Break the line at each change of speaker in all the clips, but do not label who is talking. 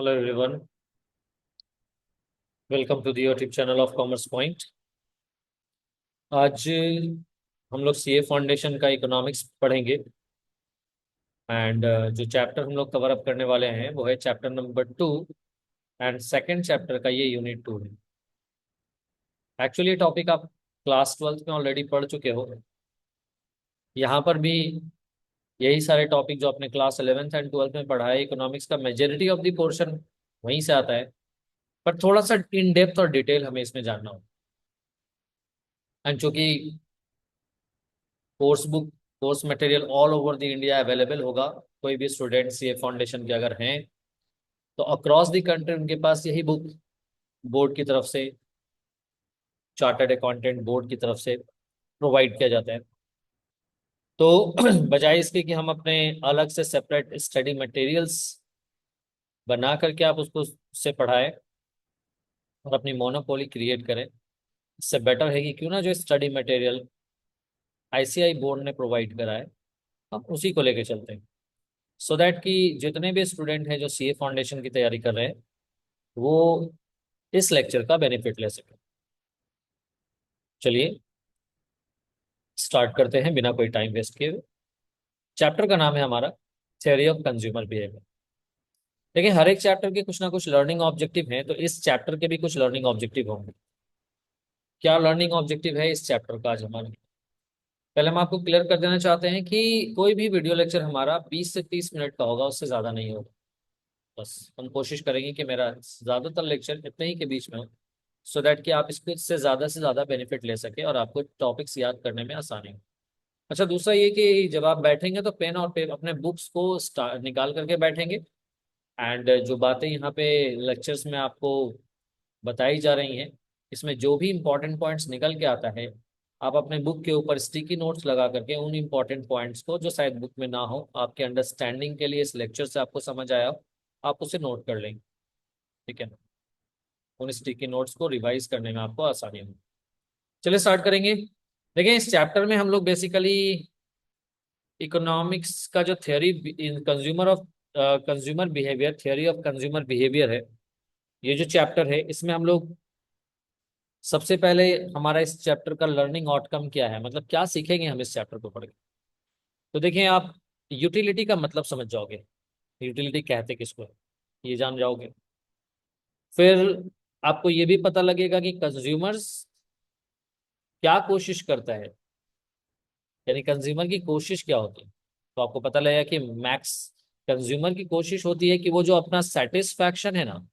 Hello everyone, welcome to the YouTube channel of Commerce Point. आज हम लोग CA foundation का इकोनॉमिक्स पढ़ेंगे। एंड जो चैप्टर हम लोग कवर अप करने वाले हैं वो है chapter number 2। And second chapter का ये यूनिट 2 है। एक्चुअली ये टॉपिक आप क्लास 12th में ऑलरेडी पढ़ चुके हो। यहाँ पर भी यही सारे टॉपिक जो आपने क्लास 11th एंड 12th में पढ़ा है, इकोनॉमिक्स का मेजोरिटी ऑफ द पोर्शन वहीं से आता है। पर थोड़ा सा इन डेप्थ और डिटेल हमें इसमें जानना होगा। एंड चूंकि course book, course material all over the India available होगा, कोई भी स्टूडेंट सीए फाउंडेशन के अगर हैं तो अक्रॉस द कंट्री उनके पास यही बुक बोर्ड की तरफ से, चार्टर्ड अकाउंटेंट बोर्ड की तरफ से प्रोवाइड किया जाता है। तो बजाय इसके कि हम अपने अलग से सेपरेट स्टडी मटेरियल्स बना करके आप उसको उससे पढ़ाएं और अपनी मोनोपोली क्रिएट करें, इससे बेटर है कि क्यों ना जो स्टडी मटेरियल आईसीआई बोर्ड ने प्रोवाइड करा है हम उसी को लेके चलते हैं। सो दैट कि जितने भी स्टूडेंट हैं जो सीए फाउंडेशन की तैयारी कर रहे हैं वो इस लेक्चर का बेनिफिट ले सके। चलिए स्टार्ट करते हैं बिना कोई टाइम वेस्ट किए हुए। चैप्टर का नाम है हमारा थ्योरी ऑफ कंज्यूमर बिहेवियर। देखिए, हर एक चैप्टर के कुछ ना कुछ लर्निंग ऑब्जेक्टिव हैं, तो इस चैप्टर के भी कुछ लर्निंग ऑब्जेक्टिव होंगे। क्या लर्निंग ऑब्जेक्टिव है इस चैप्टर का आज हमारा? पहले हम आपको क्लियर कर देना चाहते हैं कि कोई भी वीडियो लेक्चर हमारा 20 से 30 मिनट का होगा, उससे ज़्यादा नहीं होगा। बस हम कोशिश करेंगे कि मेरा ज़्यादातर लेक्चर इतने ही के बीच में हो, सो दैट कि आप इसको से ज़्यादा बेनिफिट ले सके और आपको टॉपिक्स याद करने में आसानी हो। अच्छा, दूसरा ये कि जब आप बैठेंगे तो पेन और पेपर अपने बुक्स को निकाल करके बैठेंगे। एंड जो बातें यहाँ पे लेक्चर्स में आपको बताई जा रही हैं, इसमें जो भी इंपॉर्टेंट पॉइंट्स निकल के आता है, आप अपने बुक के ऊपर स्टिकी नोट्स लगा करके उन इंपॉर्टेंट पॉइंट्स को जो शायद बुक में ना हो, आपके अंडरस्टैंडिंग के लिए इस लेक्चर से आपको समझ आया हो, आप उसे नोट कर लेंगे। ठीक है ना? उन स्टिकी नोट्स को रिवाइज करने में आपको आसानी होगी। चलिए स्टार्ट करेंगे। देखिए, इस चैप्टर में हम लोग बेसिकली इकोनॉमिक्स का जो theory consumer behaviour, theory of consumer behaviour है, ये जो चैप्टर है इसमें हम लोग सबसे पहले, हमारा इस चैप्टर का लर्निंग आउटकम क्या है, मतलब क्या सीखेंगे हम इस चैप्टर को पढ़ के। तो देखिए, आप यूटिलिटी का मतलब समझ जाओगे, यूटिलिटी कहते किसको है ये जान जाओगे। फिर आपको ये भी पता लगेगा कि कंज्यूमर्स क्या कोशिश करता है, यानी कंज्यूमर की कोशिश क्या होती है। तो आपको पता लगेगा कि मैक्स कंज्यूमर की कोशिश होती है कि वो जो अपना सेटिस्फैक्शन है ना,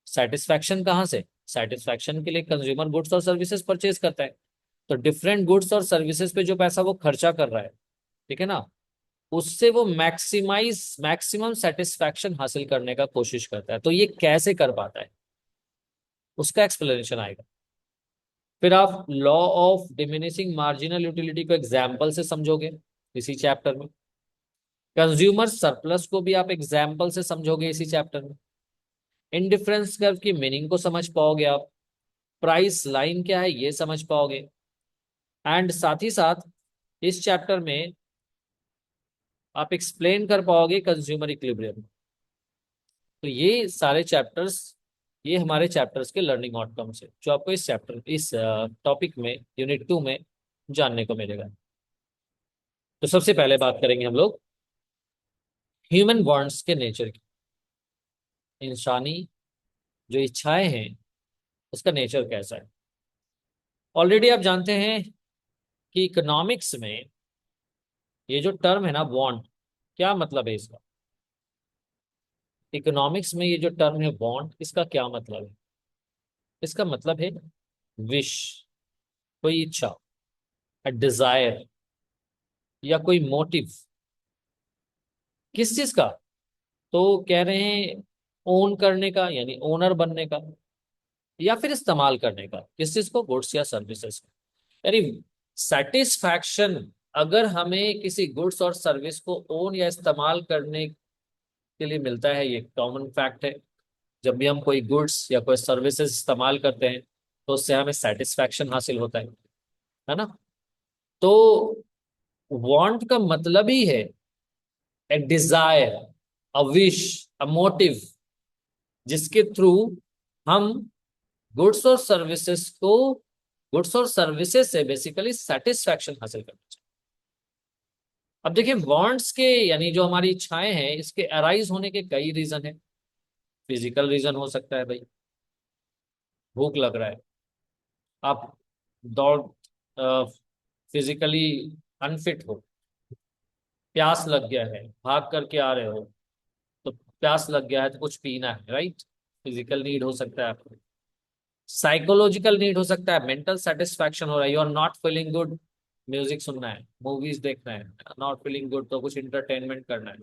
सेटिस्फैक्शन कहाँ से, सेटिस्फैक्शन के लिए कंज्यूमर गुड्स और सर्विसेज परचेज करता है। तो डिफरेंट गुड्स और सर्विसेज पे जो पैसा वो खर्चा कर रहा है, ठीक है ना, उससे वो मैक्सिमम सेटिस्फैक्शन हासिल करने का कोशिश करता है। तो ये कैसे कर पाता है उसका एक्सप्लेनेशन आएगा। फिर आप law of diminishing marginal utility को एग्जाम्पल से समझोगे इसी चैप्टर में। कंज्यूमर सरप्लस को भी आप एग्जाम्पल से समझोगे इसी चैप्टर में। इंडिफरेंस कर्व की मीनिंग को समझ पाओगे आप। प्राइस लाइन क्या है ये समझ पाओगे। एंड साथ ही साथ इस चैप्टर में आप एक्सप्लेन कर पाओगे कंज्यूमर इक्विलिब्रियम। तो ये सारे चैप्टर्स, ये हमारे चैप्टर्स के लर्निंग आउटकम्स है जो आपको इस टॉपिक में यूनिट 2 में जानने को मिलेगा। तो सबसे पहले बात करेंगे हम लोग ह्यूमन वांट्स के नेचर की। इंसानी जो इच्छाएं हैं उसका नेचर कैसा है। ऑलरेडी आप जानते हैं कि इकोनॉमिक्स में ये जो टर्म है ना वांट, क्या मतलब है इसका। इकोनॉमिक्स में ये जो टर्म है वांट, इसका क्या मतलब है? इसका मतलब है विश, कोई इच्छा, डिजायर, या कोई मोटिव। किस चीज का? तो कह रहे हैं ओन करने का, यानी ओनर बनने का, या फिर इस्तेमाल करने का। किस चीज को? गुड्स या सर्विसेज को। यानी सेटिस्फैक्शन अगर हमें किसी गुड्स और सर्विस को ओन या इस्तेमाल करने के लिए मिलता है, ये कॉमन फैक्ट है। जब भी हम कोई गुड्स या कोई सर्विसेज इस्तेमाल करते हैं तो उससे हमें सेटिस्फैक्शन हासिल होता है ना। तो वांट का मतलब ही है ए Dzire, a wish, a motive, जिसके थ्रू हम गुड्स और सर्विसेज से बेसिकली सेटिस्फैक्शन हासिल करना चाहिए। अब देखिए वांट्स के यानी जो हमारी इच्छाएं हैं इसके अराइज होने के कई रीजन है। फिजिकल रीजन हो सकता है भाई, भूख लग रहा है, आप दौड़ फिजिकली अनफिट हो, प्यास लग गया है, भाग करके आ रहे हो तो प्यास लग गया है तो कुछ पीना है, राइट। फिजिकल नीड हो सकता है आपको। साइकोलॉजिकल नीड हो सकता है, मेंटल सेटिस्फैक्शन हो रहा है, you are not feeling good, music सुनना है, मूवीज देखना है, नॉट फीलिंग गुड तो कुछ इंटरटेनमेंट करना है।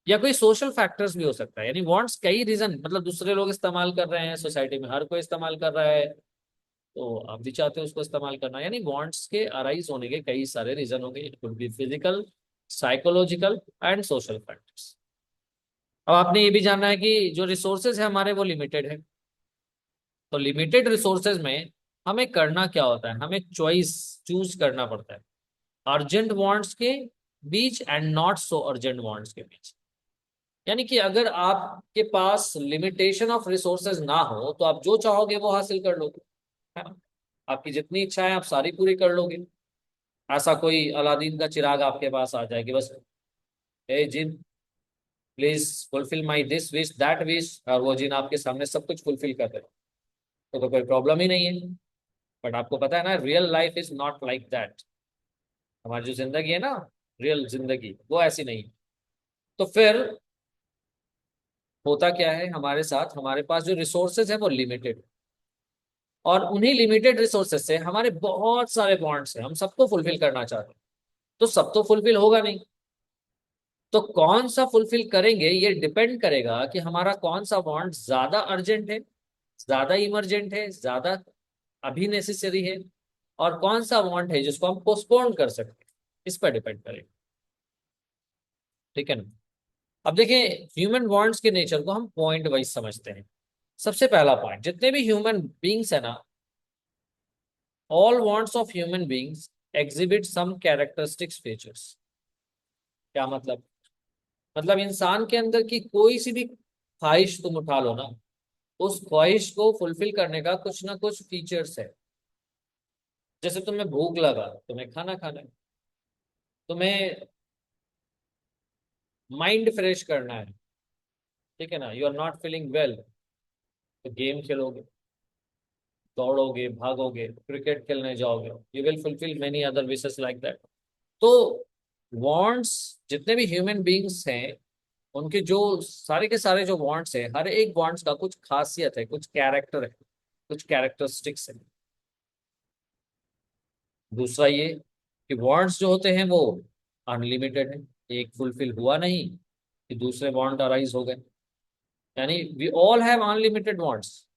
या कोई सोशल फैक्टर्स भी हो सकता है, यानी वांट्स कई रीजन, मतलब दूसरे लोग इस्तेमाल कर रहे हैं, सोसाइटी में हर कोई इस्तेमाल कर रहा है, तो आप भी चाहते हो उसको इस्तेमाल करना, यानी वांट्स के अराइज होने के कई सारे रीजन होंगे। It could be physical, psychological and social factors. अब आपने ये भी जानना है कि जो रिसोर्सेज है हमारे वो लिमिटेड है, तो लिमिटेड रिसोर्सेज में हमें करना क्या होता है, हमें चूज करना पड़ता है अर्जेंट वांट्स के बीच and not so urgent wants के बीच। यानी कि अगर आपके पास लिमिटेशन ऑफ रिसोर्सेज ना हो तो आप जो चाहोगे वो हासिल कर लोगे, है ना। आपकी जितनी इच्छाएं आप सारी पूरी कर लोगे। ऐसा कोई अलादीन का चिराग आपके पास आ जाए कि बस a jinn please fulfil my this wish that wish, और वो जिन आपके सामने सब कुछ फुलफिल कर दे तो कोई प्रॉब्लम ही नहीं है। बट आपको पता है ना, real life is not like that. हमारी जो जिंदगी है ना, रियल जिंदगी वो ऐसी नहीं है। तो फिर होता क्या है हमारे साथ, हमारे पास जो रिसोर्सेज है वो लिमिटेड, और उन्हीं लिमिटेड रिसोर्सेज से हमारे बहुत सारे बॉन्ड्स हैं, हम सबको फुलफिल करना चाहते हैं, तो सब तो फुलफिल होगा नहीं। तो कौन सा फुलफिल करेंगे ये डिपेंड करेगा कि हमारा कौन सा बॉन्ड ज्यादा अर्जेंट है, ज्यादा इमरजेंट है, ज्यादा अभी नेसेसरी है, और कौन सा बॉन्ड है जिसको हम पोस्टपोन कर सकते हैं, इस पर डिपेंड करेगा। ठीक है ना। अब देखिए ह्यूमन बॉन्ड्स के नेचर को हम पॉइंट वाइज समझते हैं। सबसे पहला पॉइंट, जितने भी ह्यूमन बींग्स है ना, all bonds of human beings exhibit some characteristics features. क्या मतलब इंसान के अंदर की कोई सी भी ख्वाहिश तुम उठा लो ना, उस ख्वाहिश को फुलफिल करने का कुछ ना कुछ फीचर्स है। जैसे तुम्हें भूख लगा, तुम्हें खाना खाना है, तुम्हें माइंड फ्रेश करना है, ठीक है ना, you are not feeling well तो गेम खेलोगे, दौड़ोगे, भागोगे, क्रिकेट खेलने जाओगे, you will fulfil many other wishes like that. तो वांट्स, जितने भी ह्यूमन बींग्स हैं, उनके जो सारे के सारे जो वांट्स हैं, हर एक वांट्स का कुछ खासियत है, कुछ कैरेक्टर है, कुछ कैरेक्टरिस्टिक्स है। दूसरा ये कि वांट्स जो होते हैं वो अनलिमिटेड है, एक फुलफिल हुआ नहीं कि दूसरे वांट अराइज हो गए, यानी we all have unlimited wants,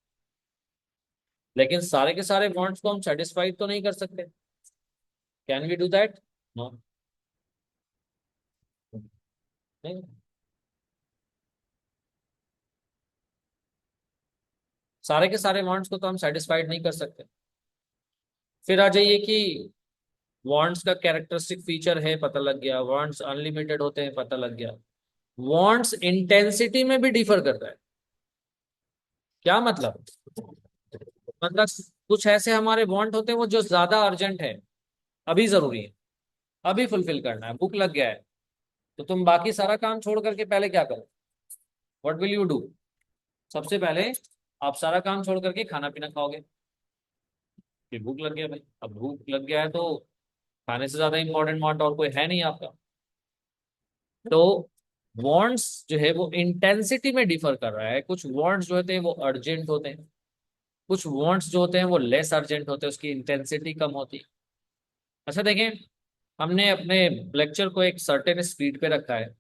लेकिन सारे के सारे वांट्स को हम सेटिस्फाइड तो नहीं कर सकते। Can we do that? No, नहीं, सारे के सारे वांट्स को तो हम सेटिस्फाइड नहीं कर सकते। फिर आ जाइए कि वांट्स का कैरेक्टरिस्टिक फीचर है, पता लग गया, वांट्स अनलिमिटेड होते हैं, पता लग गया। वांट्स इंटेंसिटी में भी डिफर करता है। क्या मतलब कुछ ऐसे हमारे वांट होते हैं वो जो ज्यादा अर्जेंट है, अभी जरूरी है, अभी फुलफिल करना है, भूख लग गया है, तो तुम बाकी सारा काम छोड़ करके पहले क्या करो, व्हाट विल यू डू? सबसे पहले आप सारा काम छोड़ करके खाना पीना खाओगे, फिर भूख लग गया भाई, अब भूख लग गया है तो खाने से ज्यादा इंपॉर्टेंट वांट और कोई है नहीं आपका। तो वांट्स जो है वो इंटेंसिटी में डिफर कर रहा है, कुछ वांट्स जो होते हैं वो अर्जेंट होते हैं, कुछ वांट्स जो होते हैं वो लेस अर्जेंट होते हैं, उसकी इंटेंसिटी कम होती है। अच्छा देखें, हमने अपने लेक्चर को एक सर्टेन स्पीड पे रखा है,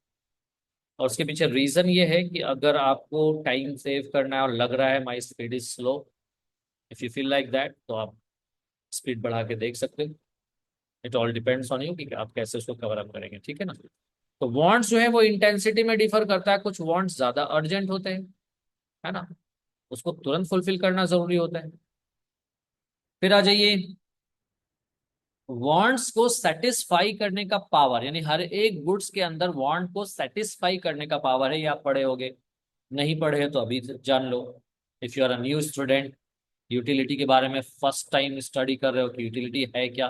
और उसके पीछे रीजन ये है कि अगर आपको टाइम सेव करना है और लग रहा है my speed is slow, if you feel like that तो आप स्पीड बढ़ा के देख सकते हो। It all depends on you कि आप कैसे उसको कवर अप करेंगे, ठीक है ना। तो वांट्स जो है वो इंटेंसिटी में डिफर करता है, कुछ वांट्स ज्यादा अर्जेंट होते हैं, है ना, उसको तुरंत फुलफिल करना जरूरी होता है। फिर आ जाइए, वांट्स को सेटिस्फाई करने का पावर, यानी हर एक गुड्स के अंदर वांट को सेटिस्फाई करने का पावर है, ये आप पढ़े होगे। नहीं पढ़े तो अभी जान लो। If you are a new student, utility के बारे में फर्स्ट टाइम स्टडी कर रहे हो कि यूटिलिटी है क्या,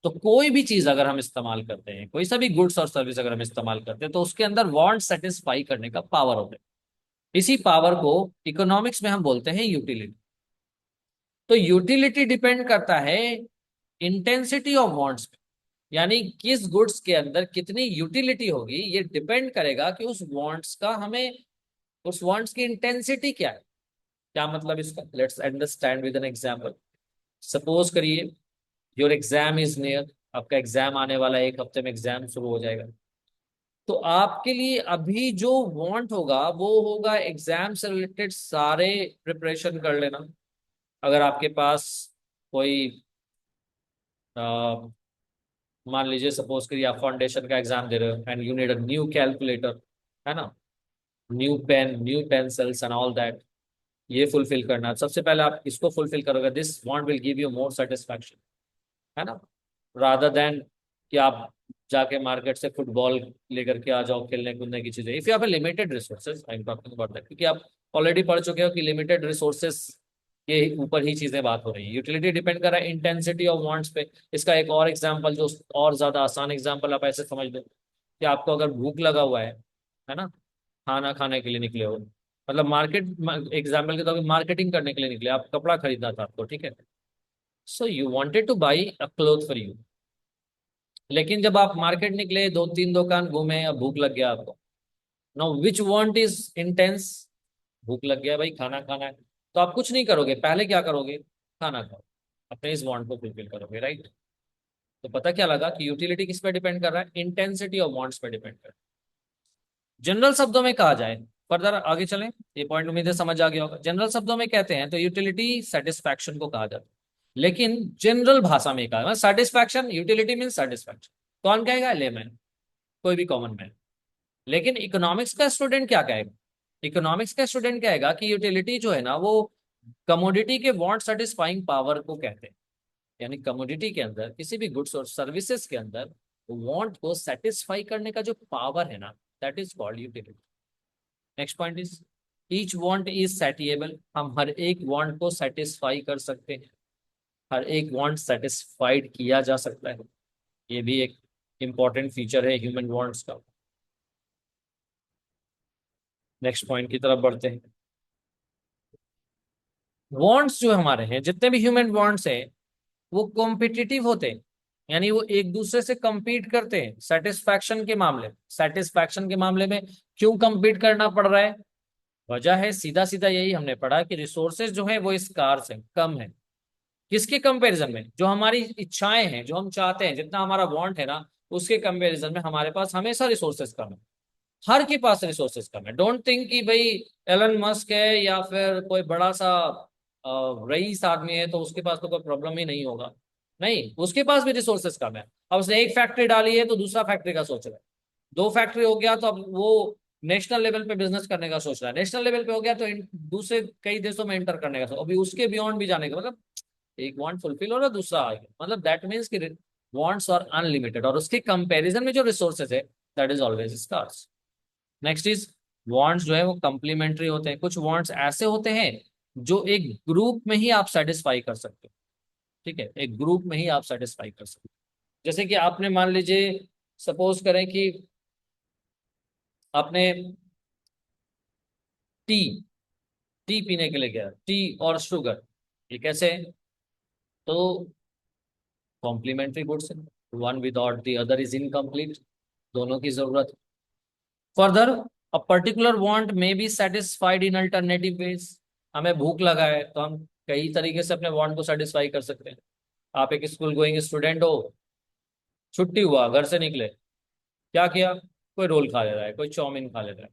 तो कोई भी चीज अगर हम इस्तेमाल करते हैं, कोई सा भी गुड्स और सर्विस अगर हम इस्तेमाल करते हैं, तो उसके अंदर वांट सेटिस्फाई करने का पावर होता है। इसी पावर को इकोनॉमिक्स में हम बोलते हैं यूटिलिटी। तो यूटिलिटी डिपेंड करता है इंटेंसिटी ऑफ वांट्स पे, यानी किस गुड्स के अंदर कितनी यूटिलिटी होगी, ये डिपेंड करेगा कि उस वांट्स का हमें, उस वांट्स की इंटेंसिटी क्या है। क्या मतलब इसका, let's understand with an example. Suppose करिए योर एग्जाम इज नियर, आपका एग्जाम आने वाला है, 1 हफ्ते में एग्जाम शुरू हो जाएगा। तो आपके लिए अभी जो वांट होगा वो होगा एग्जाम से रिलेटेड सारे प्रिपरेशन कर लेना। अगर आपके पास कोई मान लीजिए सपोज करिए आप फाउंडेशन का एग्जाम दे रहे हो and you need a new calculator, है ना, new pen, new pencils and all that, ये फुलफिल करना है। सबसे पहले आप इसको फुलफिल करोगे, this want will give you more satisfaction, है ना, रादर देन कि आप जाके मार्केट से फुटबॉल लेकर के आ जाओ, खेलने कूदने की चीजें। If you have limited resources, I am talking about that, क्योंकि आप ऑलरेडी पढ़ चुके हो कि लिमिटेड रिसोर्सेज के ऊपर ही चीजें बात हो रही है। यूटिलिटी डिपेंड कर रहा है इंटेंसिटी ऑफ वांट्स पे। इसका एक और एग्जांपल, जो और ज्यादा आसान एग्जांपल, आप ऐसे समझ लो कि आपको अगर भूख लगा हुआ है ना, खाना खाने के लिए निकले हो, मतलब मार्केट, एग्जाम्पल के तौर पर मार्केटिंग करने के लिए निकले, आप कपड़ा खरीदना था आपको, ठीक है, so you wanted two by a cloth for you. लेकिन जब आप मार्केट निकले, 2-3 दुकान घूमे, अब भूख लग गया आपको। Now which want is intense? भूख लग गया भाई, खाना खाना है। तो आप कुछ नहीं करोगे, पहले क्या करोगे, खाना खाओ, अपने इस वांट को फुलफिल करोगे, राइट। तो पता क्या लगा कि यूटिलिटी किस पे डिपेंड कर रहा है, इंटेंसिटी ऑफ वांट्स पे डिपेंड कर रहा है। जनरल शब्दों में कहा जाए, फर्दर आगे चलें, ये पॉइंट उम्मीद है समझ आ गया होगा। जनरल शब्दों में कहते हैं तो यूटिलिटी सेटिस्फैक्शन को कहा जाता है, लेकिन जनरल भाषा में कहा सेटिस्फैक्शन, यूटिलिटी मीन सेटिस्फैक्शन। कौन कहेगा, लेमैन, कोई भी कॉमन मैन। लेकिन इकोनॉमिक्स का स्टूडेंट क्या कहेगा, इकोनॉमिक्स का स्टूडेंट कहेगा कि यूटिलिटी जो है ना, वो कमोडिटी के वांट सेटिस्फाइंग पावर को कहते हैं। यानी कमोडिटी के अंदर, किसी भी गुड्स और सर्विसेज के अंदर वांट को सेटिस्फाई करने का जो पावर है ना, that is called utility. Next point is each want is satiable. हम हर एक वांट को सेटिस्फाई कर सकते हैं, हर एक वांट सेटिस्फाइड किया जा सकता है। ये भी एक इंपॉर्टेंट फीचर है ह्यूमन वांट्स का। नेक्स्ट पॉइंट की तरफ बढ़ते हैं। वांट्स जो हमारे हैं, जितने भी ह्यूमन वांट्स हैं, वो कॉम्पिटिटिव होते हैं, यानी वो एक दूसरे से compete करते हैं सेटिस्फैक्शन के मामले में। सेटिस्फैक्शन के मामले में क्यों compete करना पड़ रहा है, वजह है सीधा सीधा यही हमने पढ़ा कि रिसोर्सेज जो है वो स्कार्स हैं, कम है। किसके कंपैरिजन में, जो हमारी इच्छाएं हैं, जो हम चाहते हैं, जितना हमारा वांट है ना, उसके कंपैरिजन में हमारे पास हमेशा रिसोर्सेज कम है। हर के पास रिसोर्सेज कम है। डोंट थिंक कि भाई एलन मस्क है या फिर कोई बड़ा सा रईस आदमी है तो उसके पास तो कोई प्रॉब्लम ही नहीं होगा। नहीं, उसके पास भी रिसोर्सेज कम है। अब उसने एक फैक्ट्री डाली है तो दूसरा फैक्ट्री का सोच रहा है, 2 फैक्ट्री हो गया तो अब वो नेशनल लेवल पे बिजनेस करने का सोच रहा है, नेशनल लेवल पे हो गया तो दूसरे कई देशों में एंटर करने का सोच, अभी उसके बियॉन्ड भी जाने का, मतलब एक वांट फुलफिल हो रहा है, दूसरा आ गया, मतलब दैट मीन्स कि वांट्स आर अनलिमिटेड, और उसके कंपैरिजन में जो रिसोर्सेज है, that is always scarce. Next is wants जो है वो कंप्लीमेंट्री होते हैं। कुछ वांट्स ऐसे होते हैं जो एक ग्रुप में ही आप सेटिस्फाई कर सकते हो, ठीक है, एक ग्रुप में ही आप सेटिस्फाई कर सकते हो। जैसे कि आपने मान लीजिए, सपोज करें कि आपने टी टी पीने के लिए गया, टी और शुगर, ये कैसे है, तो कॉम्प्लीमेंट्री गुड्स है, one without the other is incomplete, दोनों की जरूरत। Further, a particular want may be satisfied in alternative ways. हमें भूख लगा है तो हम कई तरीके से अपने वांट को सेटिस्फाई कर सकते हैं। आप एक स्कूल गोइंग स्टूडेंट हो, छुट्टी हुआ, घर से निकले, क्या किया, कोई रोल खा ले रहा है, कोई चाउमीन खा ले रहा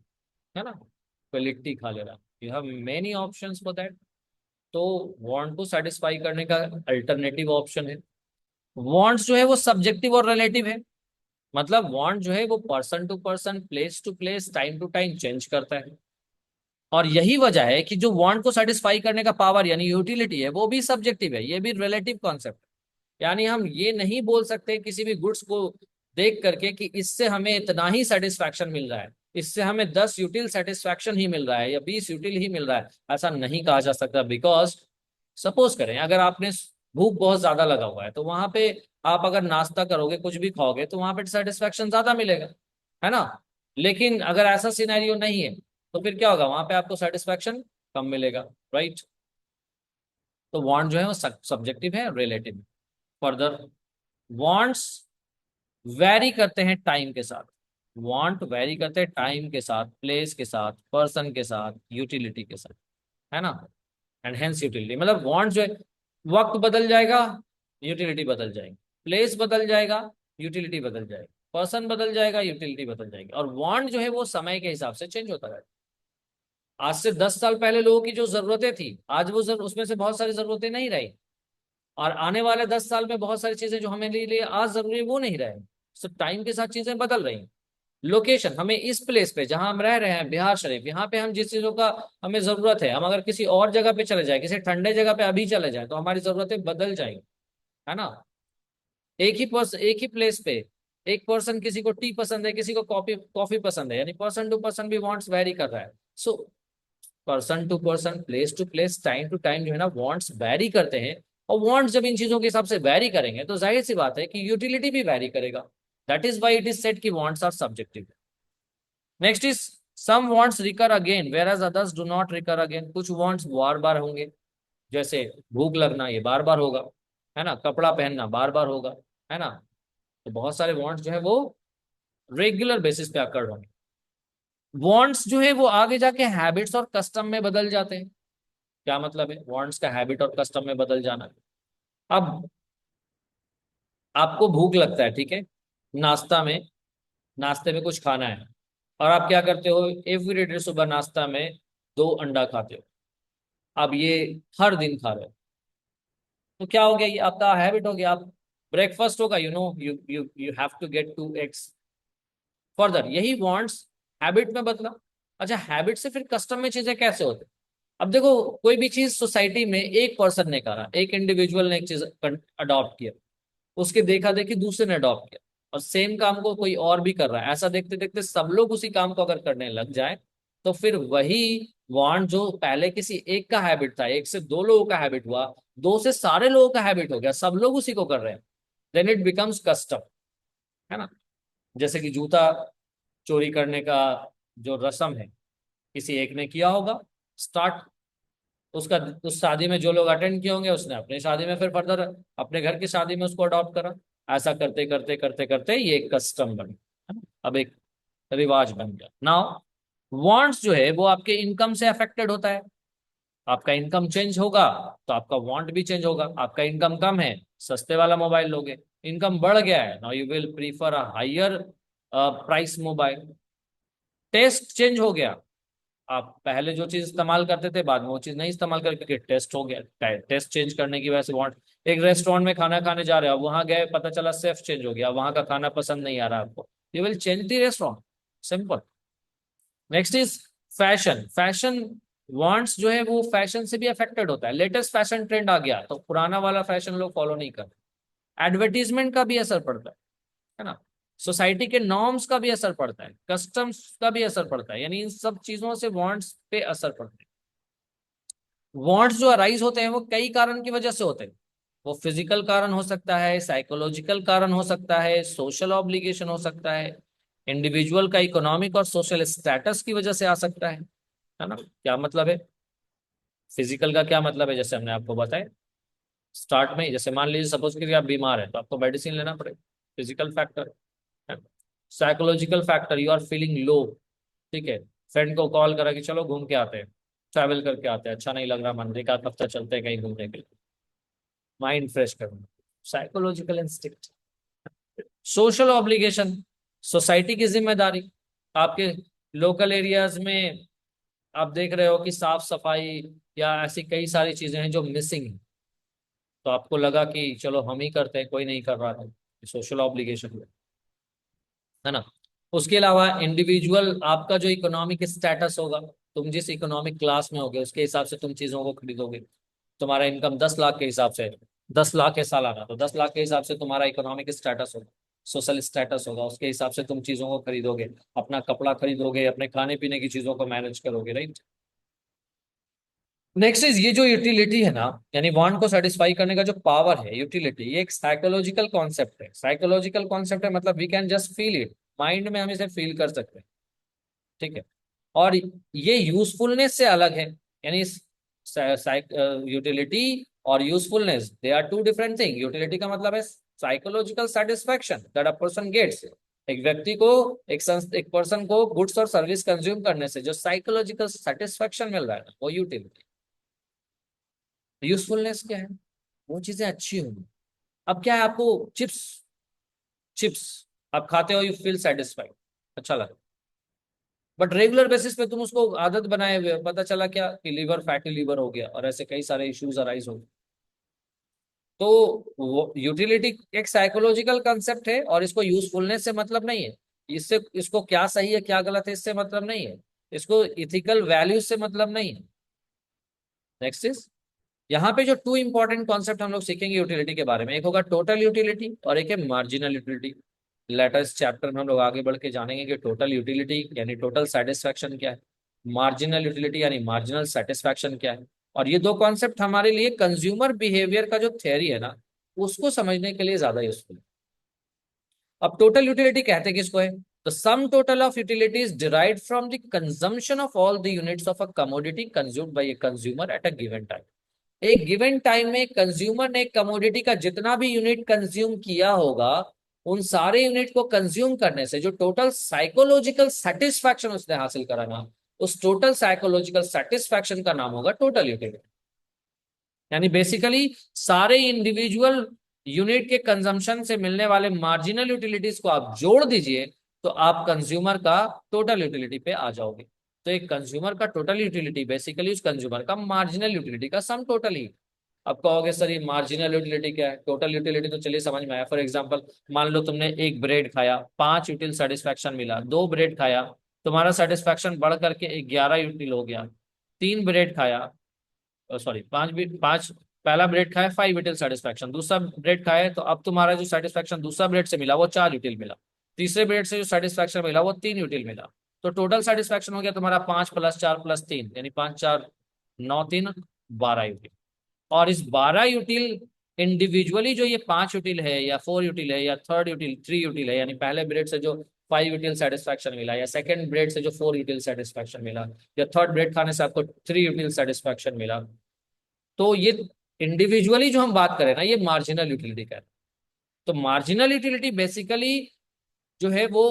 है ना, कोई लिट्टी खा ले रहा है, you have many options for that. तो वांट को सेटिस्फाई करने का अल्टरनेटिव ऑप्शन है। वांट्स जो है वो सब्जेक्टिव और रिलेटिव है, मतलब वांट जो है वो person to person, place to place, time to time change करता है। और यही वजह है कि जो वांट को सेटिस्फाई करने का पावर यानी यूटिलिटी है, वो भी सब्जेक्टिव है, ये भी रिलेटिव कॉन्सेप्ट है। यानी हम ये नहीं बोल सकते किसी भी गुड्स को देख करके कि इससे हमें इतना ही सेटिस्फैक्शन मिल रहा है, इससे हमें 10 यूटिल सेटिस्फैक्शन ही मिल रहा है या 20 यूटिल ही मिल रहा है, ऐसा नहीं कहा जा सकता। बिकॉज सपोज करें अगर आपने भूख बहुत ज्यादा लगा हुआ है, तो वहां पे आप अगर नाश्ता करोगे, कुछ भी खाओगे, तो वहां पे सेटिस्फैक्शन ज्यादा मिलेगा, है ना। लेकिन अगर ऐसा सिनेरियो नहीं है, तो फिर क्या होगा, वहां पे आपको सेटिस्फैक्शन कम मिलेगा, राइट। तो वांट जो है वो सब्जेक्टिव है, रिलेटिव। फर्दर, वांट्स वैरी करते हैं टाइम के साथ। वांट वैरी करते हैं टाइम के साथ, प्लेस के साथ, पर्सन के साथ, यूटिलिटी के साथ, है ना। एंड हेंस यूटिलिटी, मतलब वांट जो है, वक्त बदल जाएगा, यूटिलिटी बदल जाएगी। प्लेस बदल जाएगा, यूटिलिटी बदल जाएगी। पर्सन बदल जाएगा, यूटिलिटी बदल जाएगी। और वांट जो है वो समय के हिसाब से चेंज होता है। आज से 10 साल पहले लोगों की जो जरूरतें थी, आज वो उसमें से बहुत सारी जरूरतें नहीं रही। और आने वाले 10 साल में बहुत सारी चीजें जो हमें लिए आज जरूरी है वो नहीं रहे। तो टाइम के साथ चीजें बदल रही हैं। लोकेशन, हमें इस प्लेस पे जहां हम रह रहे हैं, बिहार शरीफ, यहाँ पे हम जिस चीजों का हमें जरूरत है, हम अगर किसी और जगह पे चले जाए, किसी ठंडे जगह पे अभी चले जाए, तो हमारी जरूरतें बदल जाएंगी, है ना। एक ही प्लेस पे एक पर्सन, किसी को टी पसंद है, किसी को कॉफी कॉफी पसंद है, यानी पर्सन टू पर्सन भी वांट्स वेरी कर रहा है। So person to person, place to place, time to time जो है ना, वांट्स वैरी करते हैं। और वांट्स जब इन चीजों के हिसाब से वैरी करेंगे, तो जाहिर सी बात है कि यूटिलिटी भी वैरी करेगा। That is why it is said कि wants are subjective. Next is some wants recur again whereas others do not recur again. कुछ वांट्स बार बार होंगे, जैसे भूख लगना, ये बार बार होगा, है ना। कपड़ा पहनना बार बार होगा, है ना। तो बहुत सारे वांट्स जो है वो रेगुलर बेसिस पे अकर होंगे। वांट्स जो है वो आगे जाके हैबिट्स और कस्टम में बदल जाते हैं। क्या मतलब है वांट्स का हैबिट और कस्टम में बदल जाना। अब आपको भूख लगता है, ठीक है, नाश्ता में, नाश्ते में कुछ खाना है, और आप क्या करते हो, एवरीडे सुबह नाश्ता में 2 अंडा खाते हो। अब ये हर दिन खा रहे हो, तो क्या हो गया, ये आपका हैबिट हो गया। आप ब्रेकफास्ट होगा, you know you you you have to get 2 eggs. Further यही वांट्स हैबिट में बदला। अच्छा, हैबिट से फिर कस्टम में चीजें कैसे होती। अब देखो, कोई भी चीज सोसाइटी में एक पर्सन ने करा, एक इंडिविजुअल ने एक चीज अडॉप्ट किया, उसके देखा देखी दूसरे ने अडॉप्ट किया, और सेम काम को कोई और भी कर रहा है, ऐसा देखते देखते सब लोग उसी काम को अगर करने लग जाए, तो फिर वही वांट जो पहले किसी एक का हैबिट था, एक से 2 लोगों का हैबिट हुआ, 2 से सारे लोगों का हैबिट हो गया, सब लोग उसी को कर रहे हैं। देन इट बिकम्स कस्टम, है ना। जैसे कि जूता चोरी करने का जो रस्म है, किसी एक ने किया होगा स्टार्ट, उसका उस शादी में जो लोग अटेंड किए होंगे, उसने अपनी शादी में, फिर फर्दर अपने घर की शादी में उसको अडॉप्ट करा। ऐसा करते करते करते करते ये एक कस्टम बन गया, है ना? अब एक रिवाज बन गया। नाउ वांट्स जो है वो आपके इनकम से अफेक्टेड होता है। आपका इनकम चेंज होगा, तो आपका वांट भी चेंज होगा। आपका इनकम कम है, सस्ते वाला मोबाइल लोगे। इनकम बढ़ गया है, now you will prefer a higher price mobile. Taste change हो गया, आप पहले जो चीज इस्तेमाल करते थे, बाद में वो चीज नहीं इस्तेमाल करके टेस्ट हो गया। टेस्ट चेंज करने की वजह से वांट। एक रेस्टोरेंट में खाना खाने जा रहे हो, वहां गए, पता चला शेफ चेंज हो गया, वहां का खाना पसंद नहीं आ रहा आपको, you will change the restaurant, simple. Next is fashion. Fashion wants जो है वो फैशन से भी अफेक्टेड होता है। लेटेस्ट फैशन ट्रेंड आ गया, तो पुराना वाला फैशन लोग फॉलो नहीं करते। एडवर्टीजमेंट का भी असर पड़ता है ना। सोसाइटी के नॉर्म्स का भी असर पड़ता है, कस्टम्स का भी असर पड़ता है, यानी इन सब चीजों से वांट्स पे असर पड़ता है। वांट्स जो अराइज होते हैं वो कई कारण की वजह से होते हैं। वो फिजिकल कारण हो सकता है, साइकोलॉजिकल कारण हो सकता है, सोशल ऑब्लिगेशन हो सकता है, इंडिविजुअल का इकोनॉमिक और सोशल स्टेटस की वजह से आ सकता है ना। क्या मतलब है, फिजिकल का क्या मतलब है, जैसे हमने आपको बताया स्टार्ट में ही, जैसे मान लीजिए सपोज करिए आप बीमार है, तो आपको मेडिसिन लेना पड़ेगा, फिजिकल फैक्टर है। Psychological factor, you are feeling low, ठीक है, फ्रेंड को कॉल करा कि चलो घूम के आते हैं, ट्रैवल करके आते हैं, अच्छा नहीं लग रहा मन, एक आध हफ्ता चलते हैं कहीं घूमने के लिए, माइंड फ्रेश करना, psychological instinct. Social obligation, society की जिम्मेदारी। आपके लोकल एरियाज में आप देख रहे हो कि साफ सफाई या ऐसी कई सारी चीजें हैं जो मिसिंग है, तो आपको लगा कि चलो हम ही करते हैं, कोई नहीं कर रहा था, सोशल ऑब्लिगेशन, है ना। उसके अलावा इंडिविजुअल, आपका जो इकोनॉमिक स्टेटस होगा, तुम जिस इकोनॉमिक क्लास में होगे उसके हिसाब से तुम चीजों को खरीदोगे। तुम्हारा इनकम 10 लाख के हिसाब से, 10 लाख है सालाना, तो 10 लाख के हिसाब से तुम्हारा इकोनॉमिक स्टेटस होगा। सोशल स्टेटस होगा, उसके हिसाब से तुम चीजों को खरीदोगे, अपना कपड़ा खरीदोगे, अपने खाने पीने की चीजों को मैनेज करोगे, राइट। नेक्स्ट इज ये जो यूटिलिटी है ना, यानी वांट को सेटिस्फाई करने का जो पावर है, यूटिलिटी, ये एक साइकोलॉजिकल कॉन्सेप्ट है। साइकोलॉजिकल कॉन्सेप्ट है मतलब we can just feel it, mind में हम इसे फील कर सकते हैं, ठीक है। और ये यूजफुलनेस से अलग है, यानी यूटिलिटी और usefulness they are two different thing. Utility का मतलब है psychological satisfaction that a person gets. एक व्यक्ति को, एक पर्सन को गुड्स और सर्विस कंज्यूम करने से जो साइकोलॉजिकल सेटिस्फैक्शन मिल रहा है ना, वो यूटिलिटी। यूजफुलनेस क्या है? वो चीजें अच्छी होंगी। अब क्या है, आपको चिप्स, चिप्स आप खाते हो, यू फील सेटिस्फाइड, अच्छा लगा। बट रेगुलर बेसिस पे तुम उसको आदत बनाए हुए हो, पता चला क्या कि लीवर, फैटी लीवर हो गया, और ऐसे कई सारे इश्यूज अराइज हो गए। तो वो यूटिलिटी एक साइकोलॉजिकल कंसेप्ट है, और इसको यूजफुलनेस से मतलब नहीं है। इससे, इसको क्या सही है क्या गलत है इससे मतलब नहीं है, इसको इथिकल वैल्यूज से मतलब नहीं है। नेक्स्ट इज, यहाँ पे जो टू इंपॉर्टेंट कॉन्सेप्ट हम लोग सीखेंगे यूटिलिटी के बारे में, एक होगा टोटल यूटिलिटी और एक है मार्जिनल यूटिलिटी। लेटेस्ट चैप्टर में हम लोग आगे बढ़ के जानेंगे कि टोटल यूटिलिटी यानी टोटल सेटिस्फैक्शन क्या है, मार्जिनल यूटिलिटी यानी मार्जिनल सेटिस्फैक्शन क्या है। और ये दो कॉन्सेप्ट हमारे लिए कंज्यूमर बिहेवियर का जो थ्योरी है ना, उसको समझने के लिए ज्यादा यूजफुल है। अब टोटल यूटिलिटी कहते किसको है? The sum total of utilities derived from the consumption of all the units of a commodity consumed by a consumer at a given time. एक गिवन टाइम में कंज्यूमर ने कमोडिटी का जितना भी यूनिट कंज्यूम किया होगा, उन सारे यूनिट को कंज्यूम करने से जो टोटल साइकोलॉजिकल सेटिस्फैक्शन उसने हासिल करा ना, उस टोटल साइकोलॉजिकल सेटिस्फैक्शन का नाम होगा टोटल यूटिलिटी। यानी बेसिकली सारे इंडिविजुअल यूनिट के कंजम्पशन से मिलने वाले मार्जिनल यूटिलिटीज को आप जोड़ दीजिए, तो आप कंज्यूमर का टोटल यूटिलिटी पे आ जाओगे। तो एक कंज्यूमर का टोटल यूटिलिटी बेसिकली उस कंज्यूमर का मार्जिनल यूटिलिटी का सम टोटल ही। अब कहोगे सर ये मार्जिनल यूटिलिटी क्या है, टोटल यूटिलिटी तो चलिए समझ में आया। फॉर एग्जांपल, मान लो तुमने एक ब्रेड खाया, 5 यूटिल सेटिस्फैक्शन मिला, 2 ब्रेड खाया, तुम्हारा सेटिस्फैक्शन बढ़ करके 11 यूटिल हो गया। 3 ब्रेड खाया, सॉरी 5, पहला ब्रेड खाया 5 यूटिल सेटिस्फैक्शन, दूसरा ब्रेड खाया तो अब तुम्हारा जो सेटिस्फैक्शन दूसरा ब्रेड से मिला वो 4 यूटिल मिला, तीसरे ब्रेड से जो सेटिस्फैक्शन मिला वो 3 यूटिल मिला। तो टोटल सेटिस्फैक्शन हो गया तुम्हारा 5 + 4 + 3, यानी 5 × 4 = 9, 3 = 12 यूटिल। और इस 12 यूटिल इंडिविजुअली जो ये 5 यूटिल है या 4 यूटिल है या थर्ड यूटिल 3 यूटिल है, यानी पहले ब्रेड से जो 5 यूटिल सेटिस्फैक्शन मिला, या सेकंड ब्रेड से जो 4 यूटिल सेटिस्फैक्शन मिला, या थर्ड ब्रेड खाने से आपको 3 यूटिल सेटिस्फैक्शन मिला, तो ये इंडिविजुअली जो हम बात करें ना, ये मार्जिनल यूटिलिटी का है। तो मार्जिनल यूटिलिटी बेसिकली जो है वो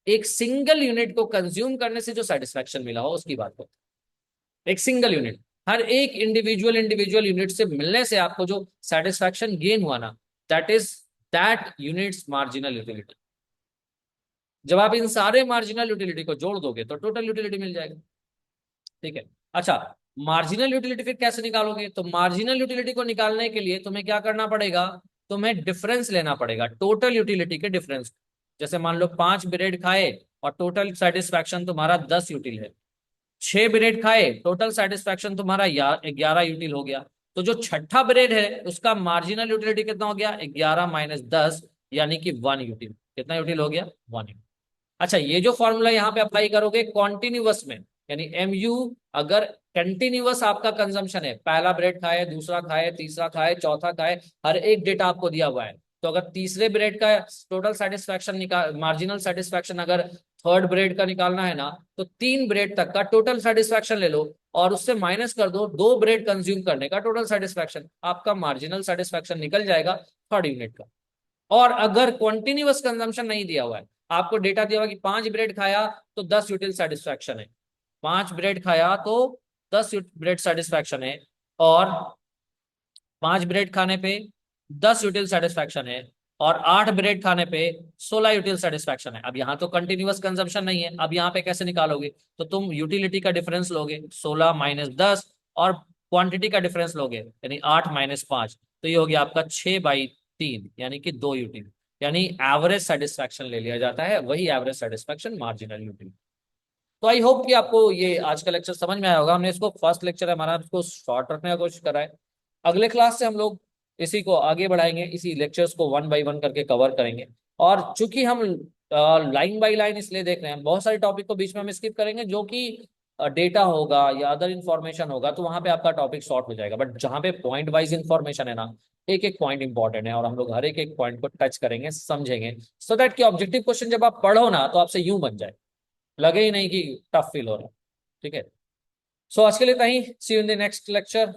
एक सिंगल यूनिट को कंज्यूम करने से जो सेटिस्फैक्शन मिला हो उसकी बात होती है। एक सिंगल यूनिट, हर एक इंडिविजुअल इंडिविजुअल यूनिट से मिलने से आपको जो सेटिस्फैक्शन गेन हुआ ना, that is that units marginal utility. जब आप इन सारे मार्जिनल यूटिलिटी को जोड़ दोगे तो टोटल यूटिलिटी मिल जाएगा, ठीक है। अच्छा, मार्जिनल यूटिलिटी फिर कैसे निकालोगे? तो मार्जिनल यूटिलिटी को निकालने के लिए तुम्हें क्या करना पड़ेगा, तुम्हें डिफरेंस लेना पड़ेगा, टोटल यूटिलिटी के डिफरेंस। जैसे मान लो 5 ब्रेड खाए और टोटल सेटिस्फैक्शन तुम्हारा 10 यूटिल है, 6 ब्रेड खाए टोटल सेटिस्फैक्शन तुम्हारा 11 यूटिल हो गया। तो जो छठा ब्रेड है उसका मार्जिनल यूटिलिटी कितना हो गया, 11 - 10, यानी कि 1 यूटिल। कितना यूटिल हो गया, 1 यूटिल। अच्छा, ये जो फॉर्मूला यहाँ पे अप्लाई करोगे कॉन्टिन्यूअस में, यानी MU, अगर कंटिन्यूअस आपका कंजम्पशन है, पहला ब्रेड खाए, दूसरा खाए, तीसरा खाए, चौथा खाए, हर एक डेटा आपको दिया हुआ है, तो अगर तीसरे ब्रेड का टोटल सेटिस्फैक्शन निकाल, मार्जिनल सेटिस्फैक्शन अगर थर्ड ब्रेड का निकालना है ना, तो 3 ब्रेड तक का टोटल सेटिस्फैक्शन ले लो और उससे माइनस कर दो 2 ब्रेड कंज्यूम करने का टोटल सेटिस्फैक्शन, आपका मार्जिनल सेटिस्फैक्शन निकल जाएगा थर्ड यूनिट का। और अगर कंटिन्यूअस कंजम्पशन नहीं दिया हुआ है, आपको डेटा दिया हुआ कि 5 ब्रेड खाया तो 10 यूटिल सेटिस्फैक्शन है, 5 ब्रेड खाया तो 10 ब्रेड सेटिस्फैक्शन है, और 5 ब्रेड खाने पे 10 यूटिल सेटिस्फैक्शन है, और 8 ब्रेड खाने पे 16 यूटिल सेटिस्फैक्शन है। अब यहाँ तो कंटिन्यूअस कंजम्पशन नहीं है, अब यहाँ पे कैसे निकालोगे? तो तुम यूटिलिटी का डिफरेंस लोगे 16 - 10, और क्वांटिटी का डिफरेंस लोगे यानी 8 - 5, तो ये हो गया आपका 6/3, यानी कि 2 यूटिल। यानी एवरेज सेटिस्फैक्शन ले लिया जाता है, वही एवरेज सेटिस्फैक्शन मार्जिनल यूटिल। तो आई होप कि आपको ये आज का लेक्चर समझ में आया होगा। हमने इसको फर्स्ट लेक्चर है हमारा, इसको शॉर्ट रखने का कोशिश करा है। अगले क्लास से हम लोग इसी को आगे बढ़ाएंगे, इसी लेक्चर्स को वन बाय वन करके कवर करेंगे। और चूंकि हम लाइन बाय लाइन इसलिए देख रहे हैं, बहुत सारे टॉपिक को बीच में हम स्किप करेंगे, जो कि डेटा होगा या अदर इन्फॉर्मेशन होगा, तो वहां पे आपका टॉपिक शॉर्ट हो जाएगा। बट जहां पे पॉइंट वाइज इन्फॉर्मेशन है ना, एक एक पॉइंट इंपॉर्टेंट है, और हम लोग हर एक एक पॉइंट को टच करेंगे, समझेंगे, सो दैट कि ऑब्जेक्टिव क्वेश्चन जब आप पढ़ो ना, तो आपसे यूं बन जाए, लगे ही नहीं कि टफ फील हो रहा है। ठीक है। सो आज के लिए इतना ही। See you in the next lecture.